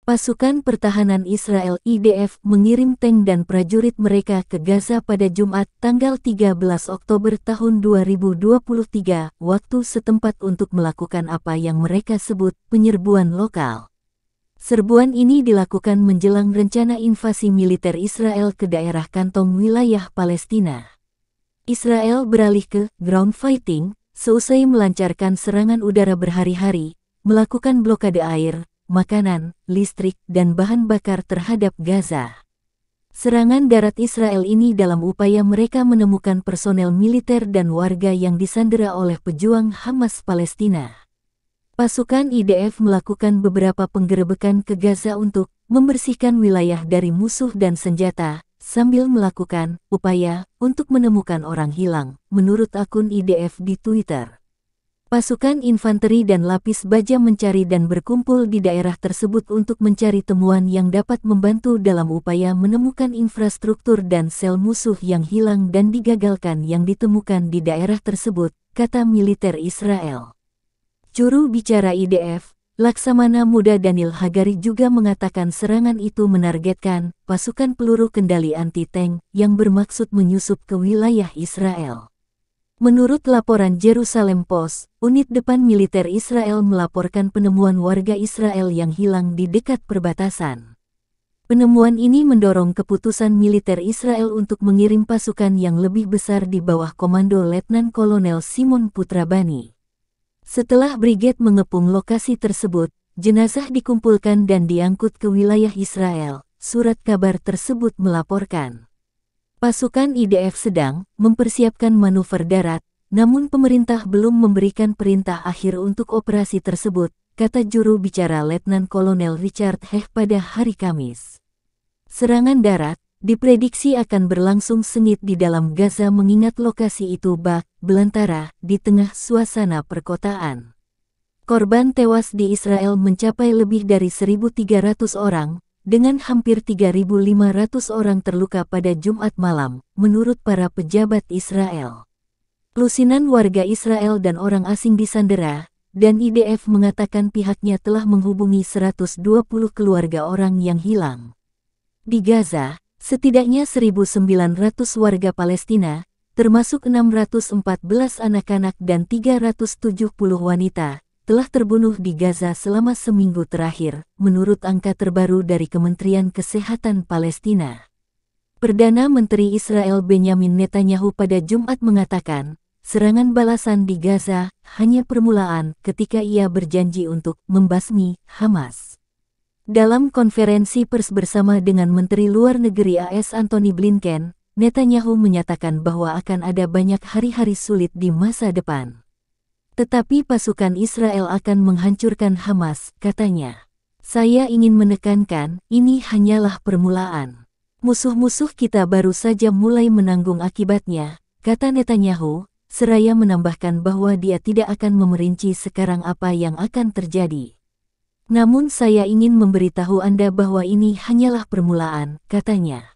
Pasukan Pertahanan Israel (IDF) mengirim tank dan prajurit mereka ke Gaza pada Jumat, tanggal 13 Oktober tahun 2023, waktu setempat untuk melakukan apa yang mereka sebut penyerbuan lokal. Serbuan ini dilakukan menjelang rencana invasi militer Israel ke daerah kantong wilayah Palestina. Israel beralih ke ground fighting seusai melancarkan serangan udara berhari-hari, melakukan blokade air, makanan, listrik, dan bahan bakar terhadap Gaza. Serangan darat Israel ini dalam upaya mereka menemukan personel militer dan warga yang disandera oleh pejuang Hamas Palestina. Pasukan IDF melakukan beberapa penggerebekan ke Gaza untuk membersihkan wilayah dari musuh dan senjata, sambil melakukan upaya untuk menemukan orang hilang, menurut akun IDF di Twitter. Pasukan infanteri dan lapis baja mencari dan berkumpul di daerah tersebut untuk mencari temuan yang dapat membantu dalam upaya menemukan infrastruktur dan sel musuh yang hilang dan digagalkan yang ditemukan di daerah tersebut, kata militer Israel. Juru bicara IDF, Laksamana Muda Daniel Hagari juga mengatakan serangan itu menargetkan pasukan peluru kendali anti-tank yang bermaksud menyusup ke wilayah Israel. Menurut laporan Jerusalem Post, unit depan militer Israel melaporkan penemuan warga Israel yang hilang di dekat perbatasan. Penemuan ini mendorong keputusan militer Israel untuk mengirim pasukan yang lebih besar di bawah komando Letnan Kolonel Simon Putrabani. Setelah brigade mengepung lokasi tersebut, jenazah dikumpulkan dan diangkut ke wilayah Israel, surat kabar tersebut melaporkan. Pasukan IDF sedang mempersiapkan manuver darat, namun pemerintah belum memberikan perintah akhir untuk operasi tersebut, kata juru bicara Letnan Kolonel Richard Heh pada hari Kamis. Serangan darat diprediksi akan berlangsung sengit di dalam Gaza mengingat lokasi itu bak belantara di tengah suasana perkotaan. Korban tewas di Israel mencapai lebih dari 1.300 orang, dengan hampir 3.500 orang terluka pada Jumat malam, menurut para pejabat Israel. Lusinan warga Israel dan orang asing disandera, dan IDF mengatakan pihaknya telah menghubungi 120 keluarga orang yang hilang. Di Gaza, setidaknya 1.900 warga Palestina, termasuk 614 anak-anak dan 370 wanita, telah terbunuh di Gaza selama seminggu terakhir, menurut angka terbaru dari Kementerian Kesehatan Palestina. Perdana Menteri Israel Benyamin Netanyahu pada Jumat mengatakan, serangan balasan di Gaza hanya permulaan ketika ia berjanji untuk membasmi Hamas. Dalam konferensi pers bersama dengan Menteri Luar Negeri AS Antony Blinken, Netanyahu menyatakan bahwa akan ada banyak hari-hari sulit di masa depan. Tetapi pasukan Israel akan menghancurkan Hamas, katanya. Saya ingin menekankan, ini hanyalah permulaan. Musuh-musuh kita baru saja mulai menanggung akibatnya, kata Netanyahu, seraya menambahkan bahwa dia tidak akan memerinci sekarang apa yang akan terjadi. Namun saya ingin memberitahu Anda bahwa ini hanyalah permulaan, katanya.